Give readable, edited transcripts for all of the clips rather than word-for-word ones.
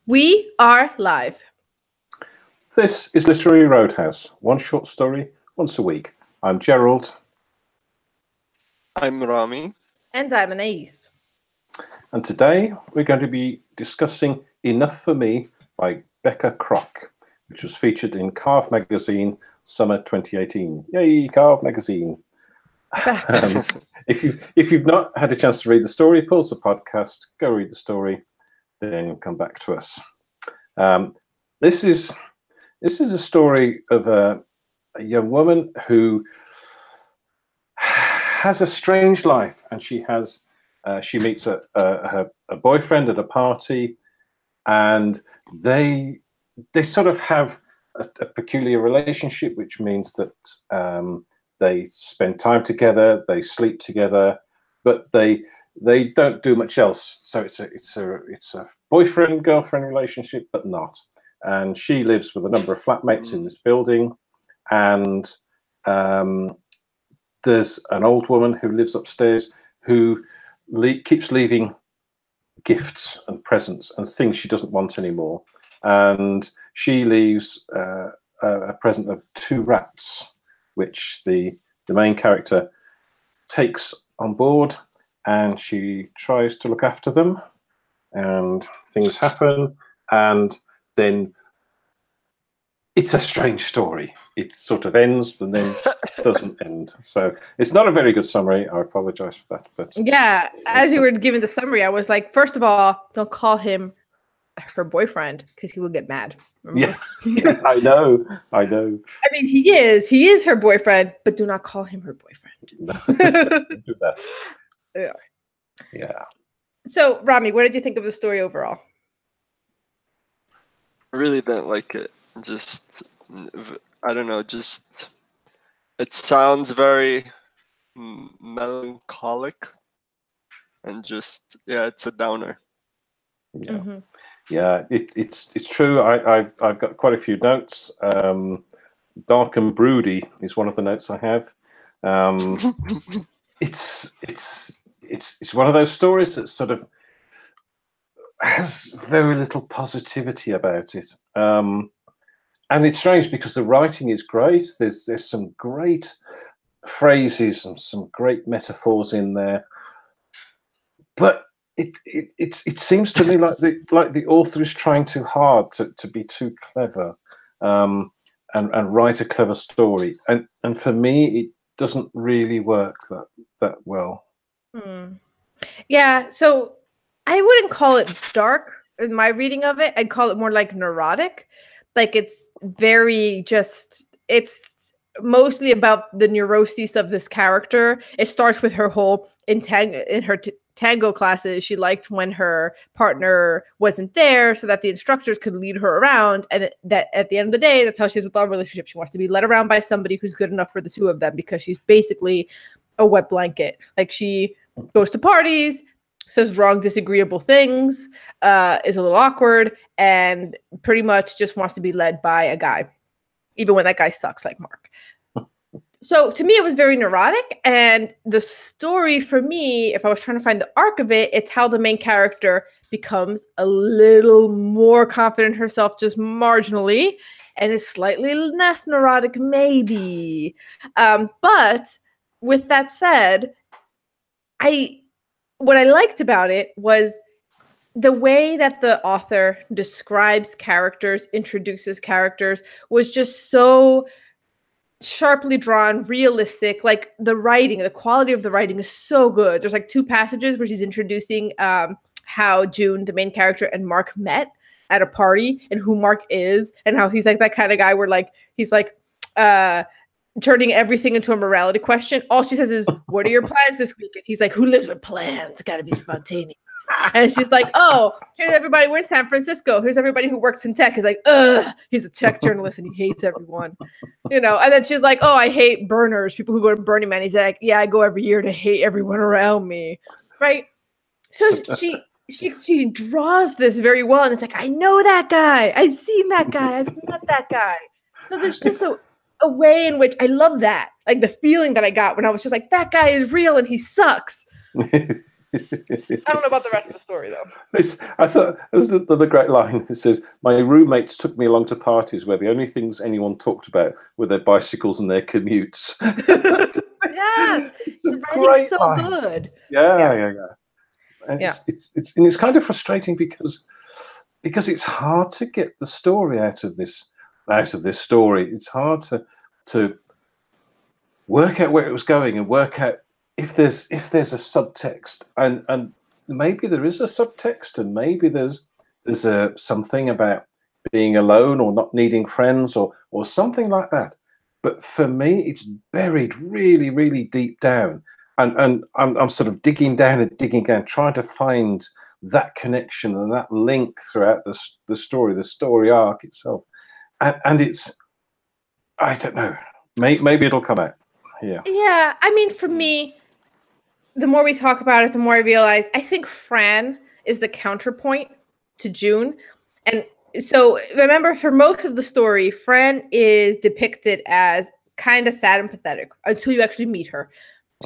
We are live. This is Literary Roadhouse, one short story once a week. I'm Gerald. I'm Rami. And I'm Anais. And today we're going to be discussing Enough for Me by Becca Krock, which was featured in Carve magazine summer 2018. Yay, Carve magazine. If you've not had a chance to read the story, pause the podcast, go read the story, then come back to us. This is a story of a young woman who has a strange life, and she meets a boyfriend at a party, and they sort of have a peculiar relationship, which means that they spend time together, they sleep together, but they don't do much else. So it's a boyfriend girlfriend relationship, but not. And she lives with a number of flatmates in this building, and there's an old woman who lives upstairs who keeps leaving gifts and presents and things she doesn't want anymore. And she leaves a present of 2 rats, which the main character takes on board, and she tries to look after them, and things happen, and then it's a strange story. It sort of ends, but then doesn't end. So it's not a very good summary. I apologize for that. But yeah, as you were giving the summary, I was like, first of all, don't call him her boyfriend because he will get mad. Remember? Yeah, I know. I mean, he is her boyfriend, but do not call him her boyfriend. Don't do that. Yeah. So, Rami, what did you think of the story overall? I really didn't like it. Just, I don't know, just, it sounds very melancholic, and just, yeah, it's a downer. Yeah. Mm-hmm. Yeah, it's true. I've got quite a few notes. Dark and broody is one of the notes I have. It's one of those stories that sort of has very little positivity about it. And it's strange because the writing is great. There's some great phrases and some great metaphors in there, but it seems to me like the author is trying too hard to be too clever, and write a clever story. And for me, it doesn't really work that well. Yeah, so I wouldn't call it dark in my reading of it. I'd call it more like neurotic. Like it's mostly about the neuroses of this character. It starts with her whole in her tango classes. She liked when her partner wasn't there so that the instructors could lead her around. And that at the end of the day, that's how she is with all relationships. She wants to be led around by somebody who's good enough for the 2 of them because she's basically a wet blanket. Like she goes to parties, says wrong, disagreeable things, is a little awkward, and pretty much just wants to be led by a guy, even when that guy sucks like Mark. So to me, it was very neurotic. And the story for me, if I was trying to find the arc of it, it's how the main character becomes a little more confident in herself, just marginally, and is slightly less neurotic, maybe. But with that said, what I liked about it was the way that the author describes characters, introduces characters, was just so sharply drawn, realistic. Like the quality of the writing is so good. There's like 2 passages where she's introducing how June, the main character, and Mark met at a party, and who Mark is, and how he's like that kind of guy where like he's like turning everything into a morality question. All she says is, "What are your plans this weekend?" He's like, "Who lives with plans? Got to be spontaneous." And she's like, "Oh, here's everybody. We're in San Francisco. Here's everybody who works in tech." He's like, "Ugh." He's a tech journalist and he hates everyone, And then she's like, "Oh, I hate burners. People who go to Burning Man." He's like, "Yeah, I go every year to hate everyone around me." Right? So she draws this very well, and it's like, I know that guy. I've seen that guy. I've met that guy. So there's just a way in which I love that, like the feeling that I got when I was just like, that guy is real and he sucks. I don't know about the rest of the story, though. I thought there's another great line. It says, "My roommates took me along to parties where the only things anyone talked about were their bicycles and their commutes." Yes, It's the a writing's great so line. good. Yeah. And Yeah. it's kind of frustrating because it's hard to get the story out of this story. It's hard to work out where it was going and work out if there's a subtext, and maybe there is a subtext, and maybe there's a something about being alone or not needing friends or something like that. But for me, it's buried really, really deep down, and I'm sort of digging down, trying to find that connection and that link throughout the story arc itself, and it's, I don't know, maybe it'll come out. Yeah, I mean, for me, the more we talk about it, the more I realize I think Fran is the counterpoint to June. And so remember, for most of the story, Fran is depicted as kind of sad and pathetic until you actually meet her.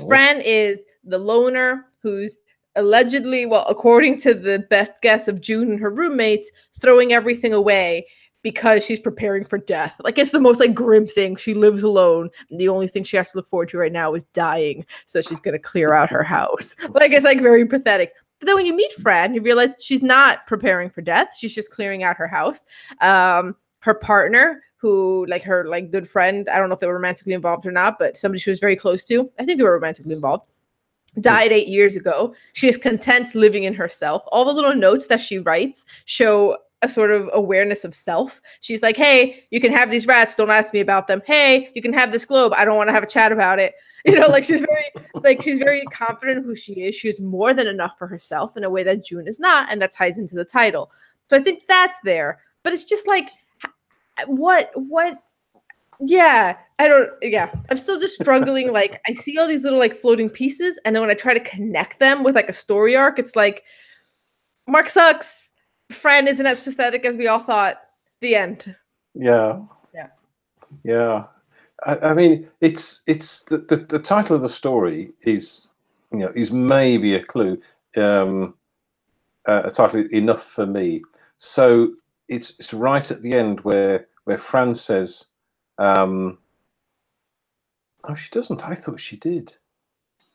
Fran is the loner who's allegedly, well, according to the best guess of June and her roommates, throwing everything away because she's preparing for death. Like, it's the most like grim thing. She lives alone. And the only thing she has to look forward to right now is dying. So she's gonna clear out her house. Like, it's like very pathetic. But then when you meet Fran, you realize she's not preparing for death. She's just clearing out her house. Her partner, who like her like good friend, I don't know if they were romantically involved or not, but somebody she was very close to, I think they were romantically involved, died 8 years ago. She is content living in herself. All the little notes that she writes show a sort of awareness of self. She's like, hey, you can have these rats, don't ask me about them. Hey, you can have this globe, I don't want to have a chat about it. You know, like she's very confident in who she is. She is more than enough for herself in a way that June is not, and that ties into the title. So I think that's there. But it's just like, what I'm still just struggling. Like, I see all these little like floating pieces, and then when I try to connect them with like a story arc, it's like, Mark sucks, Fran isn't as pathetic as we all thought. The end. Yeah. I mean, it's the title of the story is, you know, is maybe a clue, a title enough for me. So it's right at the end where Fran says, oh, she doesn't. I thought she did.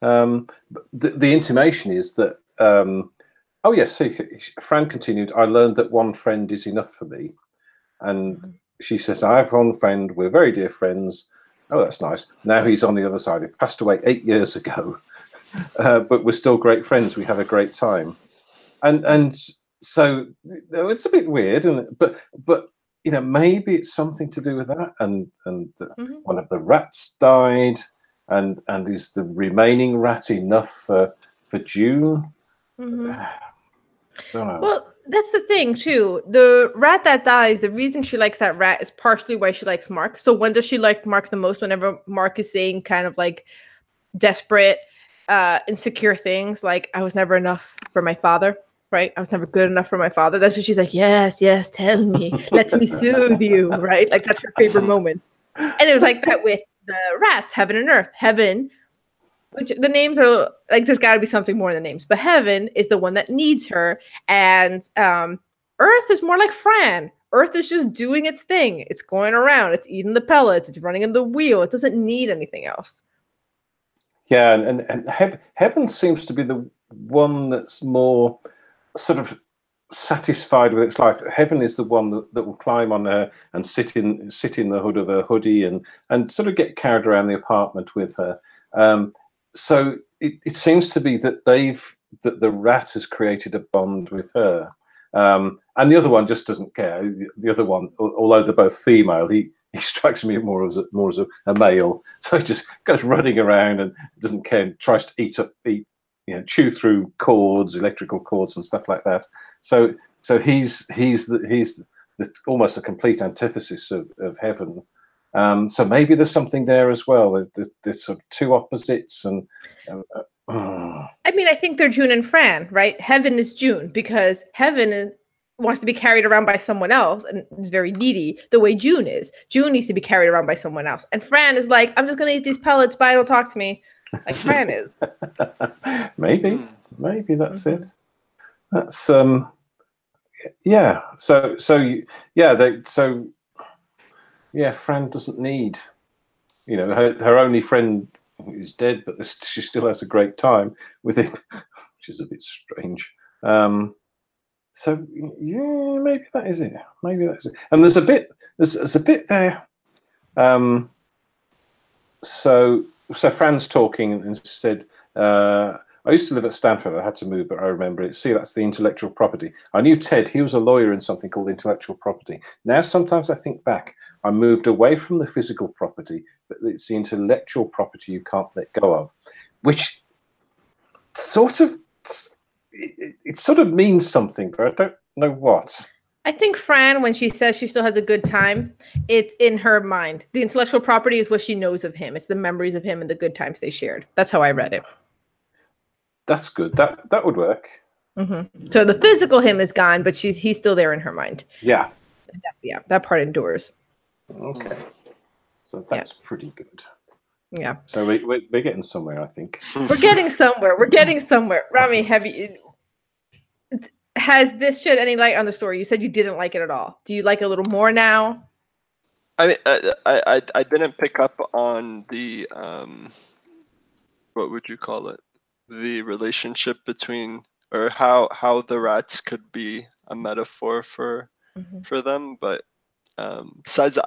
But the intimation is that, oh yes, Fran continued, I learned that one friend is enough for me. And she says, I have one friend, we're very dear friends. Oh, that's nice. Now he's on the other side. He passed away 8 years ago, but we're still great friends. We have a great time. And so it's a bit weird, but you know, maybe it's something to do with that. And one of the rats died, and is the remaining rat enough for June? Don't know. Well, that's the thing too. The rat that dies, the reason she likes that rat is partially why she likes Mark. So when does she like Mark the most? Whenever Mark is saying kind of like desperate, insecure things, like, I was never enough for my father, right? I was never good enough for my father. That's what she's like, yes, tell me. Let me soothe you, right? Like, that's her favorite moment. And it was like that with the rats, Heaven and Earth. Heaven, which the names are like, there's got to be something more than names, but Heaven is the one that needs her, and Earth is more like Fran. Earth is just doing its thing. It's going around. It's eating the pellets. It's running in the wheel. It doesn't need anything else. Yeah, and Heaven seems to be the one that's more sort of satisfied with its life. Heaven is the one that will climb on her and sit in the hood of her hoodie and sort of get carried around the apartment with her. So it seems to be that the rat has created a bond with her, and the other one just doesn't care. The other one, although they're both female, he strikes me more as a male. So he just goes running around and doesn't care, and tries to eat, chew through cords, electrical cords, and stuff like that. So he's almost a complete antithesis of Heaven. So maybe there's something there as well. There's sort of two opposites, and I mean, I think they're June and Fran, right? Heaven is June because Heaven wants to be carried around by someone else and is very needy, the way June is. June needs to be carried around by someone else, and Fran is like, I'm just gonna eat these pellets. Bye, don't talk to me. Like Fran is. Maybe. Maybe that's it. That's yeah. So Fran doesn't need, her only friend is dead, but she still has a great time with him, which is a bit strange. So yeah, maybe that is it. Maybe that's it. And there's a bit there. So Fran's talking and said, I used to live at Stanford. I had to move, but I remember it. See, that's the intellectual property. I knew Ted. He was a lawyer in something called intellectual property. Now, sometimes I think back. I moved away from the physical property, but it's the intellectual property you can't let go of, which sort of it sort of means something, but I don't know what. I think Fran, when she says she still has a good time, it's in her mind. The intellectual property is what she knows of him. It's the memories of him and the good times they shared. That's how I read it. That's good. That would work. So the physical him is gone, but he's still there in her mind. Yeah. Yeah, that part endures. Okay. So that's pretty good. Yeah. So we're getting somewhere, I think. We're getting somewhere. We're getting somewhere. Rami, has this shed any light on the story? You said you didn't like it at all. Do you like it a little more now? I mean, I didn't pick up on the what would you call it? The relationship between, or how the rats could be a metaphor for them, but besides,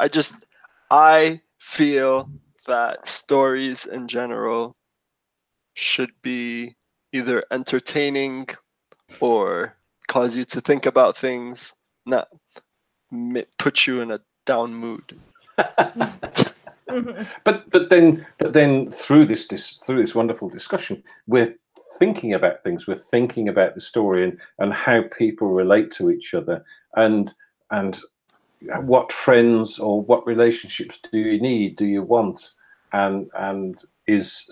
I feel that stories in general should be either entertaining or cause you to think about things, not put you in a down mood. But then through this wonderful discussion, we're thinking about things. We're thinking about the story and how people relate to each other, and what friends or what relationships do you need? Do you want? And is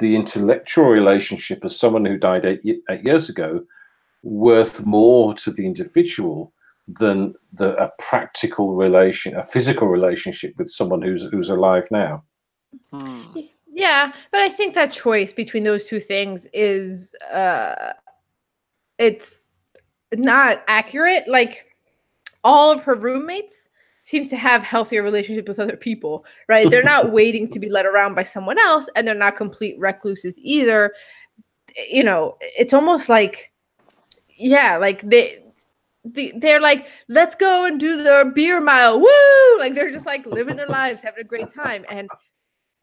the intellectual relationship of someone who died 8 years ago worth more to the individual than a physical relationship with someone who's alive now? Yeah, but I think that choice between those two things is it's not accurate. Like, all of her roommates seem to have healthier relationships with other people, right? They're not waiting to be led around by someone else, and they're not complete recluses either. It's almost like, like they're like, let's go and do the beer mile, woo! Like, they're just like living their lives, having a great time. And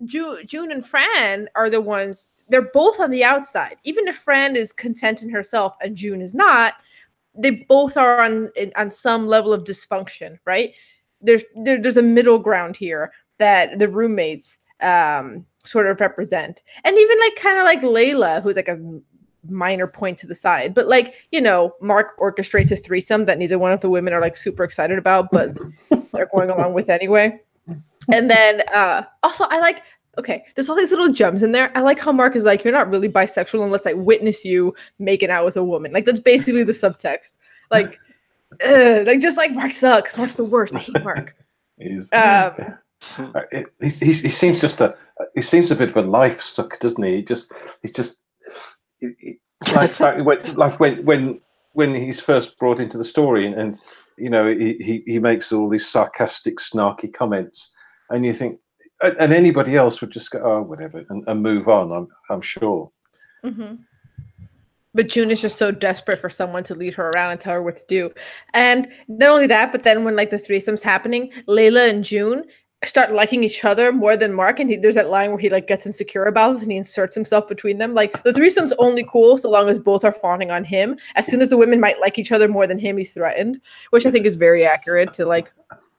June and Fran are the ones, they're both on the outside. Even if Fran is content in herself and June is not, they both are on some level of dysfunction, right? There's a middle ground here that the roommates sort of represent. And even like kind of like Layla, who's like a minor point to the side, but like, Mark orchestrates a threesome that neither one of the women are like super excited about, but they're going along with anyway. And then also I like, okay, there's all these little gems in there. I like how Mark is like, you're not really bisexual unless I witness you making out with a woman. Like, that's basically the subtext. Like, just like Mark sucks. Mark's the worst. I hate Mark. He seems he seems a bit of a life suck, doesn't he? Like when he's first brought into the story, and he makes all these sarcastic, snarky comments, and you think, and anybody else would just go, oh, whatever, and move on. I'm sure. But June is just so desperate for someone to lead her around and tell her what to do. And not only that, but then when like the threesome's happening, Layla and June start liking each other more than Mark. And there's that line where he like gets insecure about this and he inserts himself between them. Like, the threesome's only cool so long as both are fawning on him. As soon as the women might like each other more than him, he's threatened, which I think is very accurate to like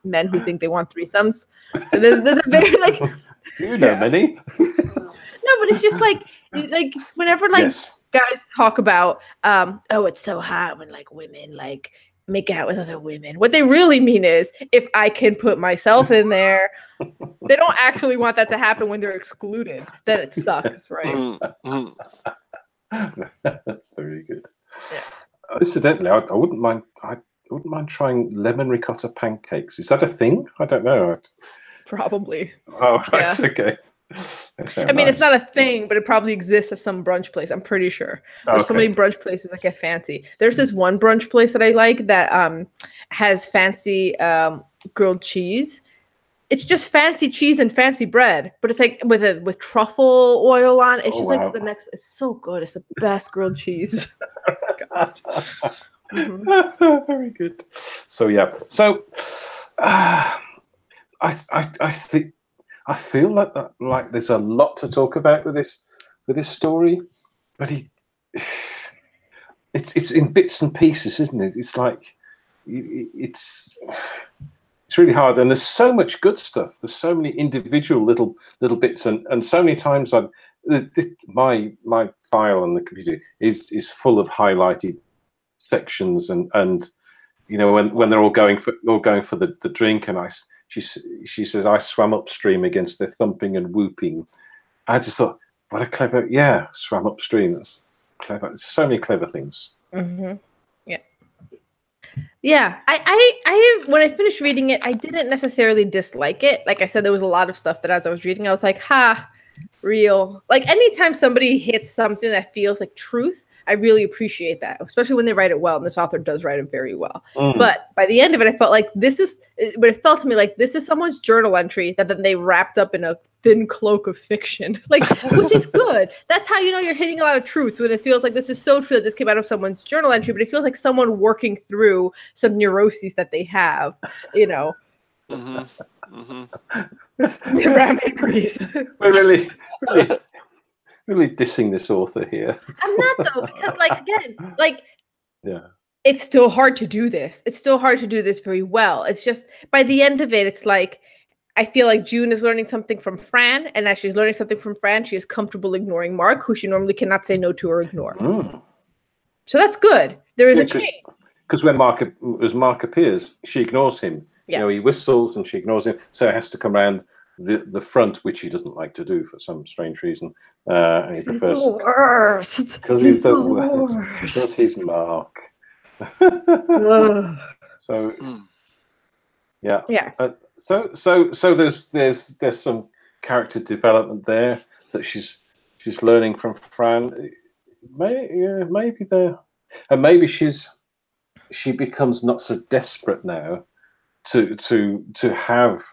men who think they want threesomes. There's a very like, many. No, but it's just like whenever like guys talk about oh, it's so hot when like women like make out with other women, what they really mean is, if I can put myself in there. They don't actually want that to happen when they're excluded. Then it sucks, right? That's very good. Yeah. Incidentally, I wouldn't mind. I wouldn't mind trying lemon ricotta pancakes. Is that a thing? I don't know. Probably. Oh, right. Yeah. Okay. I mean, it's not a thing, but it probably exists at some brunch place. I'm pretty sure. There's so many brunch places that get fancy. There's this one brunch place that I like that has fancy grilled cheese. It's just fancy cheese and fancy bread, but it's like with truffle oil on. It's just like the next. It's so good. It's the best grilled cheese. Oh, Very good. So yeah. So I think I feel like there's a lot to talk about with this story, but it's in bits and pieces, isn't it? It's like it's really hard, and there's so much good stuff. There's so many individual little bits, and so many times my file on the computer is full of highlighted sections, and you know when they're all going for the drink, and she says I swam upstream against their thumping and whooping. I just thought, what a clever, swam upstream. That's clever. There's so many clever things. Yeah, I when I finished reading it, I didn't necessarily dislike it. Like I said, there was a lot of stuff that as I was reading, I was like, real. Like anytime somebody hits something that feels like truth, I really appreciate that, especially when they write it well. And this author does write it very well. But by the end of it, I felt like it felt to me like this is someone's journal entry that then they wrapped up in a thin cloak of fiction, like, which is good. That's how you know you're hitting a lot of truth, when it feels like this is so true that this came out of someone's journal entry, but it feels like someone working through some neuroses that they have, you know. Ram agrees. We're really dissing this author here. I'm not though, because it's still hard to do this. It's still hard to do this very well. It's just by the end of it, it's like I feel like June is learning something from Fran, and as she's learning something from Fran, she is comfortable ignoring Mark, who she normally cannot say no to or ignore. So that's good. There is a change. Because when Mark appears, she ignores him. You know, he whistles and she ignores him, so it has to come around the front, which he doesn't like to do for some strange reason. And he prefers the worst. Because he's the worst. Because he's Mark. So so there's some character development there that she's learning from Fran. Maybe there, and maybe she becomes not so desperate now to have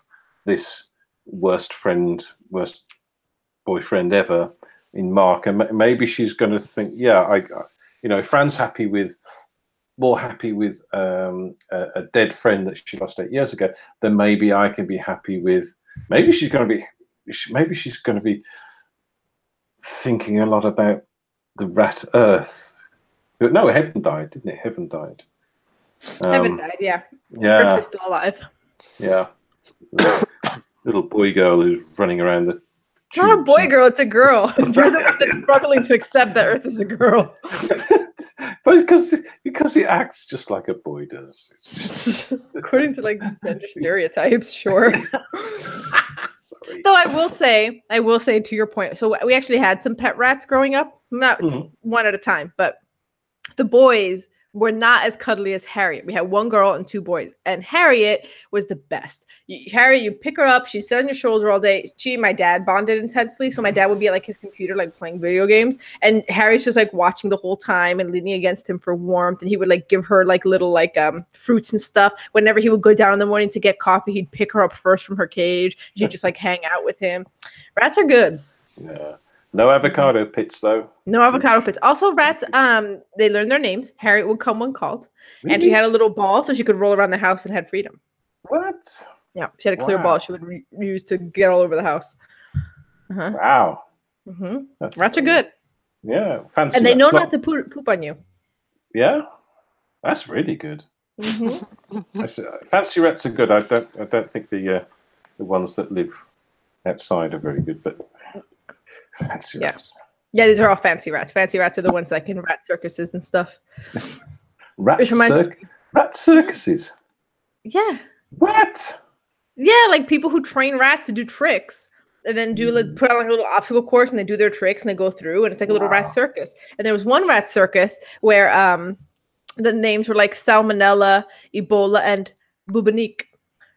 this worst boyfriend ever in Mark, and maybe she's going to think, Fran's more happy with a dead friend that she lost 8 years ago, then maybe I can be happy with. Maybe she's going to be thinking a lot about the rat Earth. But no, Heaven died, didn't it? Heaven died. Heaven died, yeah. Yeah. Earth is still alive. Yeah. Little boy girl who's running around the. It's not a boy girl, it's a girl. You're the one that's struggling to accept that Earth is a girl. But because he acts just like a boy does. It's just according to like gender stereotypes, sure. Sorry. Though I will say to your point, so we actually had some pet rats growing up, not one at a time, but the boys were not as cuddly as Harriet. We had one girl and two boys, and Harriet was the best. Harriet, you pick her up, she'd sit on your shoulder all day. She and my dad bonded intensely, so my dad would be at like his computer, like playing video games, and Harriet's just like watching the whole time and leaning against him for warmth, and he would like give her like little like fruits and stuff. Whenever he would go down in the morning to get coffee, he'd pick her up first from her cage. She'd just like hang out with him. Rats are good. Yeah. No avocado pits, though. No avocado pits. Also, rats, they learn their names. Harriet would come when called. Really? And she had a little ball so she could roll around the house and had freedom. What? Yeah, she had a clear ball she would use to get all over the house. Wow. Rats are good. Yeah, fancy. And they know not to poop on you. Yeah? That's really good. Fancy rats are good. I don't think the ones that live outside are very good, but... Fancy rats. Yeah, these are all fancy rats. Fancy rats are the ones that can rat circuses and stuff. Rat circuses? Yeah. What? Yeah, like people who train rats to do tricks and then do like put on like a little obstacle course and they do their tricks and they go through and it's like a little rat circus. And there was one rat circus where the names were like Salmonella, Ebola, and Bubonique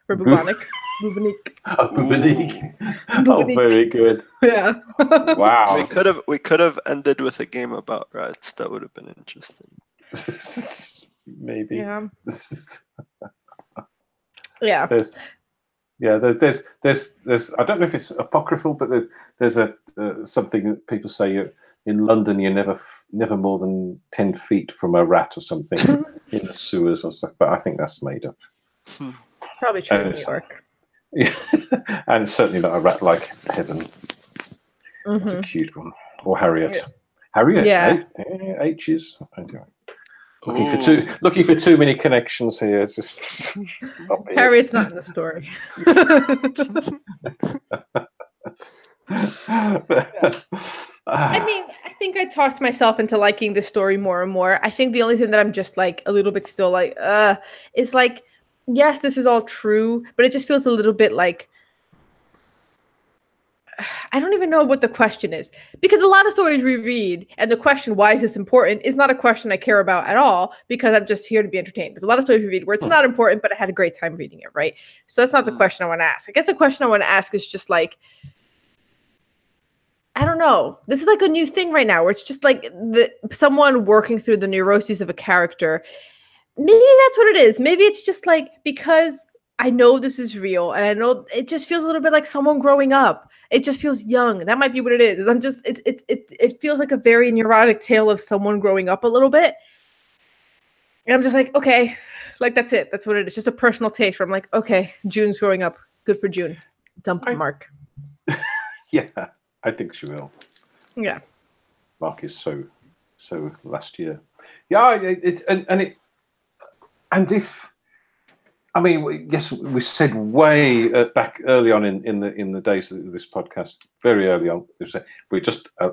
for bubonic. Bubonique. Oh, Bubonique. Oh, Bubonique. very good. Yeah. Wow. We could have ended with a game about rats. That would have been interesting. Maybe. Yeah. Yeah. There's I don't know if it's apocryphal, but there's a something that people say in London you're never more than 10 feet from a rat or something in the sewers or stuff. But I think that's made up. Probably true in New York. Yeah, and it's certainly not a rat like Heaven. That's a cute one. Or Harriet. Yeah. Harriet, Yeah. H's. Okay. Looking for too many connections here. It's just Harriet's not in the story. I mean, I think I talked myself into liking the story more and more. I think the only thing that I'm just like a little bit still like, is like, yes, this is all true, but it just feels a little bit like, I don't even know what the question is, because a lot of stories we read and the question, why is this important, is not a question I care about at all, because I'm just here to be entertained. There's a lot of stories we read where it's not important, but I had a great time reading it, right? So that's not the question I want to ask. I guess the question I want to ask is just like, I don't know. This is like a new thing right now where it's just like someone working through the neuroses of a character. Maybe that's what it is. Maybe it's just like, because I know this is real and I know it just feels a little bit like someone growing up. It just feels young. That might be what it is. It feels like a very neurotic tale of someone growing up a little bit. And I'm just like, okay, like that's it. That's what it is. Just a personal taste where I'm like, okay, June's growing up. Good for June. Dump Mark. Yeah, I think she will. Yeah. Mark is so last year. Yeah, and if, I mean, yes, we said way back early on in the days of this podcast, very early on,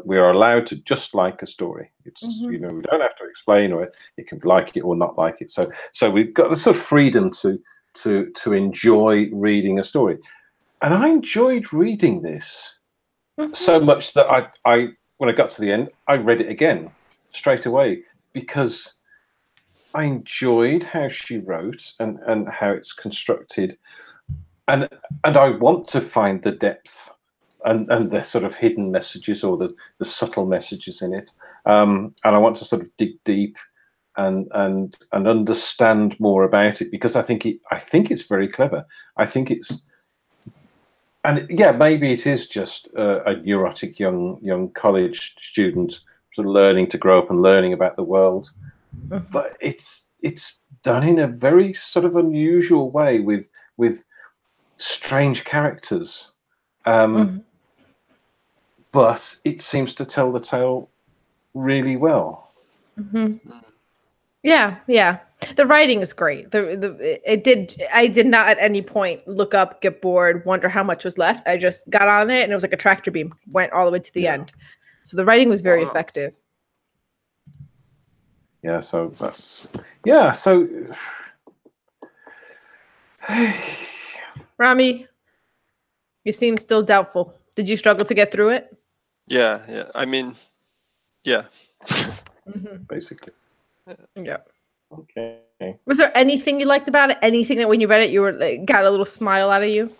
we are allowed to just like a story. It's we don't have to explain, or you can like it or not like it. So we've got the sort of freedom to enjoy reading a story, and I enjoyed reading this so much that I when I got to the end, I read it again straight away, because I enjoyed how she wrote and how it's constructed, and I want to find the depth and the sort of hidden messages or the subtle messages in it, and I want to sort of dig deep and understand more about it, because I think it's very clever. I think it's, and yeah, maybe it is just a neurotic young college student sort of learning to grow up and learning about the world. But it's done in a very sort of unusual way with strange characters, but it seems to tell the tale really well. Yeah. The writing is great. I did not at any point look up, get bored, wonder how much was left. I just got on it and it was like a tractor beam, went all the way to the end. So the writing was very effective. Yeah, so that's Rami, you seem still doubtful. Did you struggle to get through it? Yeah. I mean, yeah. basically. Yeah. Okay. Was there anything you liked about it? Anything that when you read it, you were like, got a little smile out of you?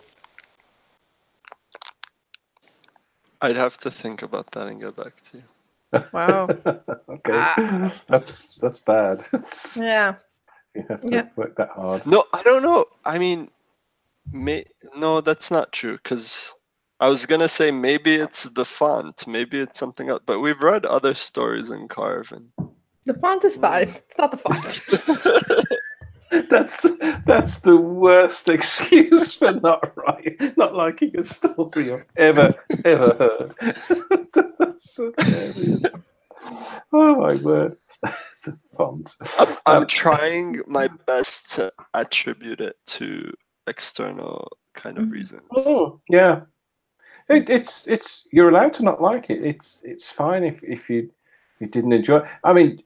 I'd have to think about that and get back to you. Wow. Okay. That's bad. Yeah. You have to work that hard. No, I don't know. I mean, no, that's not true, because I was gonna say maybe it's the font, maybe it's something else. But we've read other stories in Carve, and the font is fine. It's not the font. That's the worst excuse for not liking a story I've ever heard. That's so hilarious. Oh my word. It's a font. I'm trying my best to attribute it to external kind of reasons. Oh yeah. It's you're allowed to not like it. It's fine if you didn't enjoy. I mean,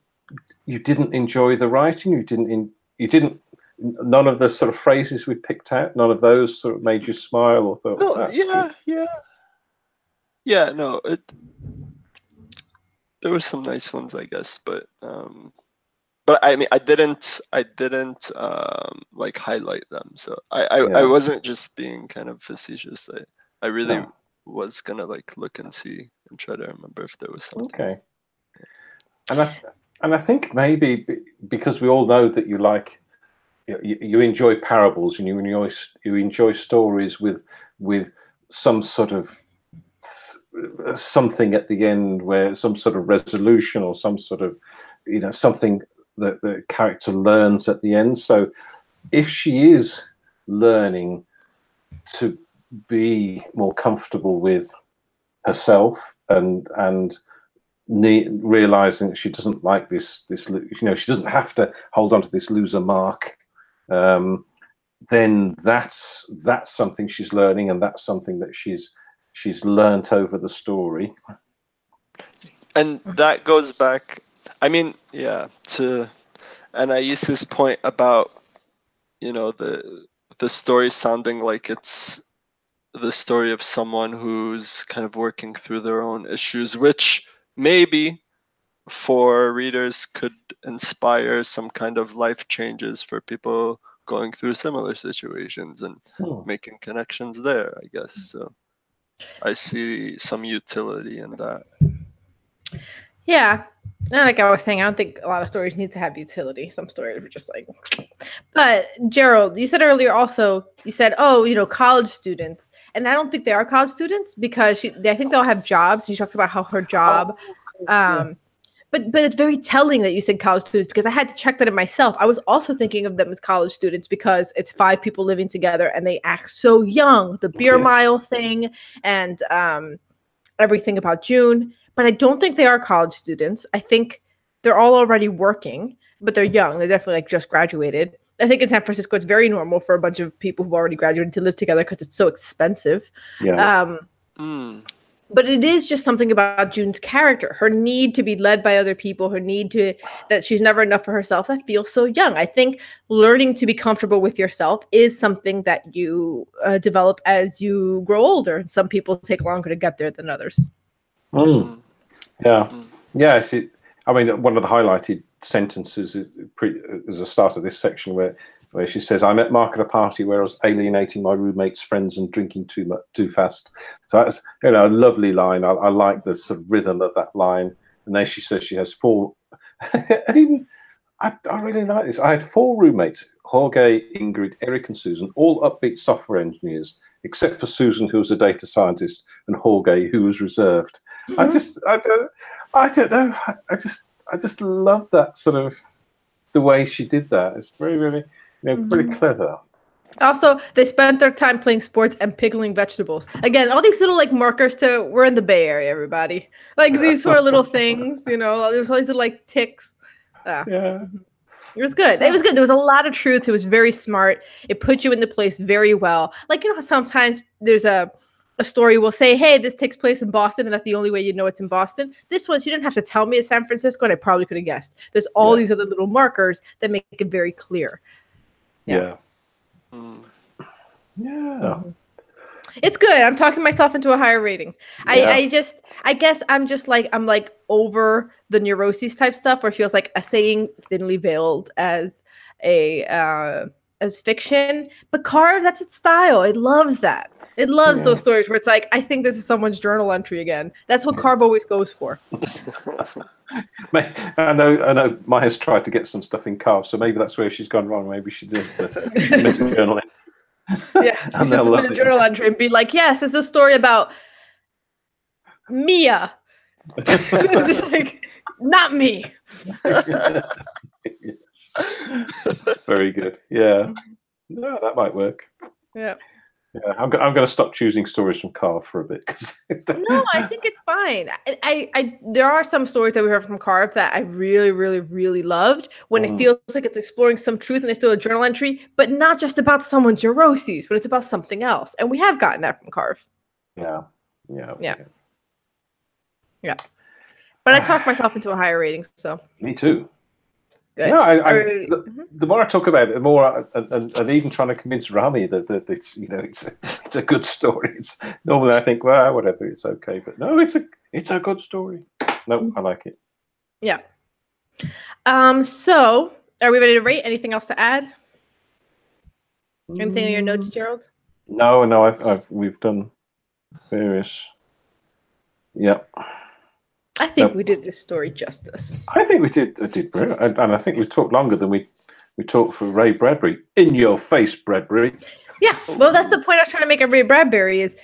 you didn't enjoy the writing. You didn't. None of the sort of phrases we picked out. None of those sort of made you smile or thought. No, That's yeah. No, there were some nice ones, I guess, but but I mean, I didn't like highlight them. So I wasn't just being kind of facetious. I really was gonna like look and see and try to remember if there was something. Okay. And I think maybe because we all know that you enjoy parables and you enjoy stories with some sort of something at the end, where some sort of resolution or some sort of something that the character learns at the end. So if she is learning to be more comfortable with herself and realizing that she doesn't like this she doesn't have to hold on to this loser mark, then that's something she's learning, and that's something that she's learnt over the story. And that goes back, I mean, and I use this point about the story sounding like it's the story of someone who's kind of working through their own issues, which maybe for readers could inspire some kind of life changes for people going through similar situations and making connections there, I guess. So I see some utility in that. Yeah. And like I was saying, I don't think a lot of stories need to have utility. Some stories are just like, but Gerald, you said earlier also, you said, oh, college students. And I don't think they are college students because I think they'll have jobs. She talks about how her job, but it's very telling that you said college students, because I had to check that in myself. I was also thinking of them as college students because it's 5 people living together and they act so young. The beer mile thing and everything about June. But I don't think they are college students. I think they're all already working, but they're young. They're definitely like just graduated. I think in San Francisco, it's very normal for a bunch of people who've already graduated to live together because it's so expensive. Yeah. But it is just something about June's character, her need to be led by other people, her need that she's never enough for herself, that feels so young. I think learning to be comfortable with yourself is something that you develop as you grow older. And some people take longer to get there than others. Yeah. I mean, one of the highlighted sentences is the start of this section where she says, "I met Mark at a party where I was alienating my roommate's friends and drinking too fast." So that's a lovely line. I like the sort of rhythm of that line. And then she says she has 4, and even I really like this. I had 4 roommates: Jorge, Ingrid, Eric, and Susan, all upbeat software engineers, except for Susan, who was a data scientist, and Jorge, who was reserved. I don't know. I just love that sort of the way she did that. It's very, really, pretty clever. Also, they spent their time playing sports and pickling vegetables. Again, all these little like markers to we're in the Bay Area, everybody. Like these sort of little things, there's all these little like ticks. Yeah. It was good. It was good. There was a lot of truth. It was very smart. It put you in the place very well. Like, how sometimes there's a story will say, hey, this takes place in Boston, and that's the only way you know it's in Boston. This one, she didn't have to tell me it's San Francisco, and I probably could have guessed. There's all these other little markers that make it very clear. Yeah. It's good. I'm talking myself into a higher rating. I guess I'm like over the neuroses type stuff where it feels like a saying thinly veiled as fiction. But Carve, that's its style. It loves that. It loves those stories where it's like, I think this is someone's journal entry again. That's what Carve always goes for. I know Maya's tried to get some stuff in Carve, so maybe that's where she's gone wrong. Maybe she does the journal. Yeah, she should submit a journal entry and be like, yes, it's a story about Mia. Just like, not me. Very good. Yeah. No, that might work. Yeah. Yeah, I'm going to stop choosing stories from Carve for a bit. No, I think it's fine. I there are some stories that we heard from Carve that I really, really, really loved when it feels like it's exploring some truth and there's still a journal entry, but not just about someone's neuroses, but it's about something else. And we have gotten that from Carve. Yeah. But I talked myself into a higher rating, so. Me too. Good. No, the more I talk about it, the more, and even trying to convince Rami that it's a good story. It's normally I think, well, whatever, it's okay, but no, it's a good story. No, I like it. Yeah. So are we ready to rate? Anything else to add? Anything in your notes, Gerald? No, we've done various. Yep. I think we did this story justice. I think we did. I did, and I think we talked longer than we talked for Ray Bradbury. In your face, Bradbury. Yes. Well, that's the point I was trying to make of Ray Bradbury is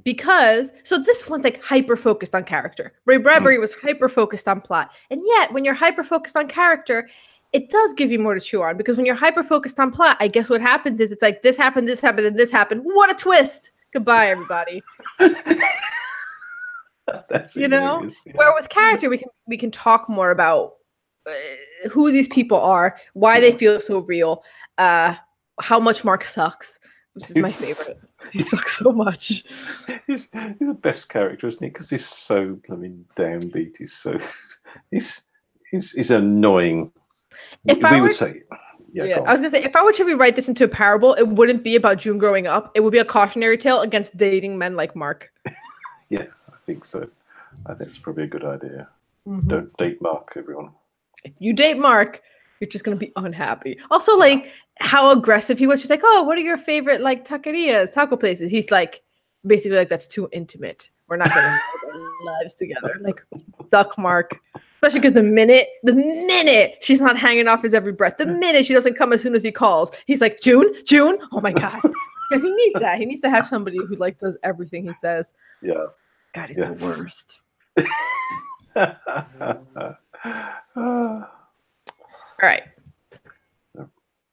because so this one's like hyper focused on character. Ray Bradbury was hyper focused on plot, and yet when you're hyper focused on character, it does give you more to chew on because when you're hyper focused on plot, I guess what happens is it's like this happened, and this happened. What a twist! Goodbye, everybody. That's you know, yeah. Where with character we can talk more about who these people are, why they feel so real, how much Mark sucks, which is my favorite. He sucks so much. He's the best character, isn't he? Because he's so downbeat. He's annoying. I would say. Yeah, I was gonna say if I were to rewrite this into a parable, it wouldn't be about June growing up. It would be a cautionary tale against dating men like Mark. Yeah, I think so. I think it's probably a good idea. Mm-hmm. Don't date Mark, everyone. If you date Mark, you're just gonna be unhappy. Also, like how aggressive he was. She's like, "Oh, what are your favorite like taquerias, taco places?" He's like, basically like, "That's too intimate. We're not gonna live our lives together." Like, suck, Mark. Especially because the minute she's not hanging off his every breath, the minute she doesn't come as soon as he calls, he's like, June. Oh my God. Because he needs that. He needs to have somebody who like does everything he says. Yeah. God, he's the worst. All right.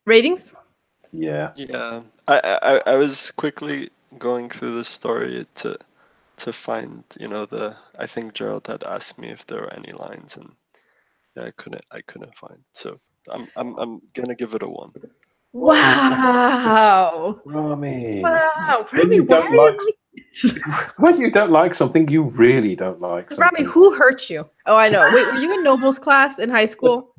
Ratings? Yeah. I was quickly going through the story to find, I think Gerald had asked me if there were any lines, and yeah, I couldn't find. So I'm gonna give it a 1. Wow. Rami. Wow. Rami, when you don't like something, you really don't like something. Rami, who hurt you? Oh, I know. Wait, were you in Noble's class in high school?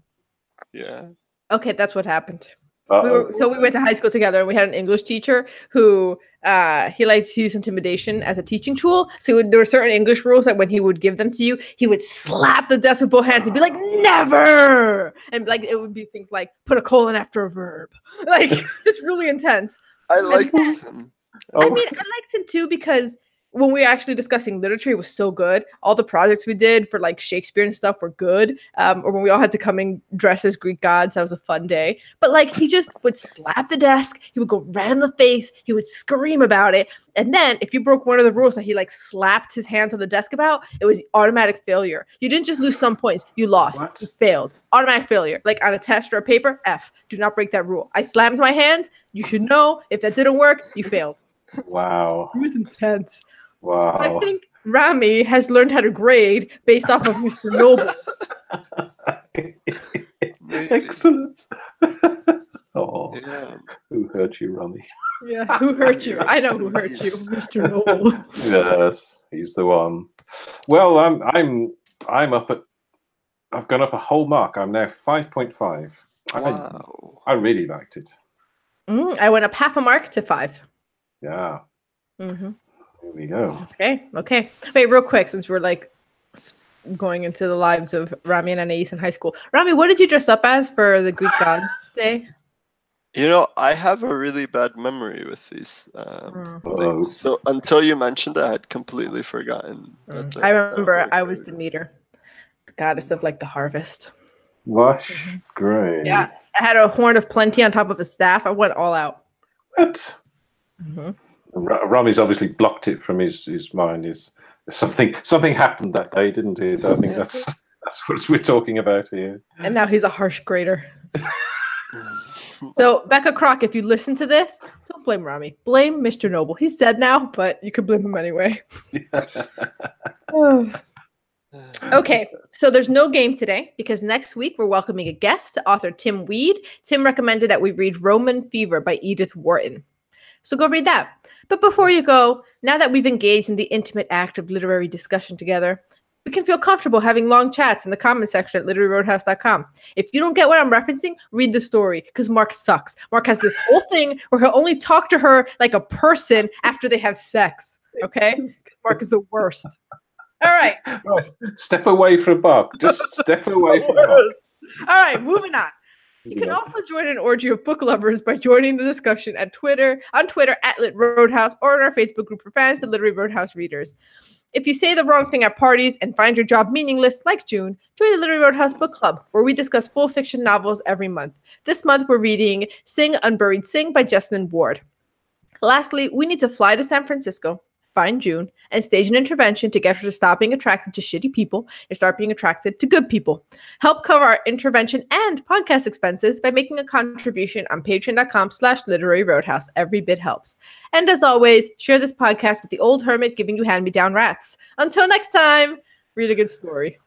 Yeah. Okay, that's what happened. We went to high school together, and we had an English teacher who he liked to use intimidation as a teaching tool. So there were certain English rules that when he would give them to you, he would slap the desk with both hands and be like, "Never!" And like it would be things like put a colon after a verb, like just really intense. I liked him. I mean, I liked him too because when we were actually discussing literature, it was so good. All the projects we did for like Shakespeare and stuff were good. Or when we all had to come and dress as Greek gods, that was a fun day. But like he just would slap the desk, he would go red in the face, he would scream about it. And then if you broke one of the rules that he like slapped his hands on the desk about, it was automatic failure. You didn't just lose some points, you lost. What? You failed. Automatic failure. Like on a test or a paper, F. Do not break that rule. I slammed my hands. You should know if that didn't work, you failed. Wow. It was intense. Wow. So I think Rami has learned how to grade based off of Mr. Noble. Excellent. Oh, yeah. Who hurt you, Rami? Yeah, who hurt you? I know who hurt you, Mr. Noble. Yes, he's the one. Well, I'm up at. I've gone up a whole mark. I'm now 5.5. Wow. I really liked it. I went up half a mark to 5. Yeah. Mm-hmm. Here we go. Okay. Wait, real quick, since we're like going into the lives of Rami and Anais in high school. Rami, what did you dress up as for the Greek Gods Day? I have a really bad memory with these things. So until you mentioned it, I had completely forgotten. I remember I was Demeter, the goddess of like the harvest. Lush, great. Yeah, I had a horn of plenty on top of a staff. I went all out. What? Mm-hmm. Rami's obviously blocked it from his mind. Is something happened that day, didn't it? I think that's what we're talking about here. And now he's a harsh grader. So Becca, Krock, if you listen to this, don't blame Rami. Blame Mr. Noble. He's dead now, but you could blame him anyway. Okay, so there's no game today because next week we're welcoming a guest, author Tim Weed. Tim recommended that we read Roman Fever by Edith Wharton. So go read that. But before you go, now that we've engaged in the intimate act of literary discussion together, we can feel comfortable having long chats in the comment section at literaryroadhouse.com. If you don't get what I'm referencing, read the story because Mark sucks. Mark has this whole thing where he'll only talk to her like a person after they have sex. Okay? Because Mark is the worst. All right. Step away from Mark. Just step away from Mark. All right, moving on. You can also join an orgy of book lovers by joining the discussion on Twitter at Lit Roadhouse, or in our Facebook group for fans, the Literary Roadhouse readers. If you say the wrong thing at parties and find your job meaningless, like June, join the Literary Roadhouse Book Club, where we discuss full fiction novels every month. This month, we're reading Sing Unburied Sing by Jessamine Ward. Lastly, we need to fly to San Francisco, find June, and stage an intervention to get her to stop being attracted to shitty people and start being attracted to good people. Help cover our intervention and podcast expenses by making a contribution on patreon.com/literary roadhouse. Every bit helps. And as always, share this podcast with the old hermit giving you hand-me-down rats. Until next time, read a good story.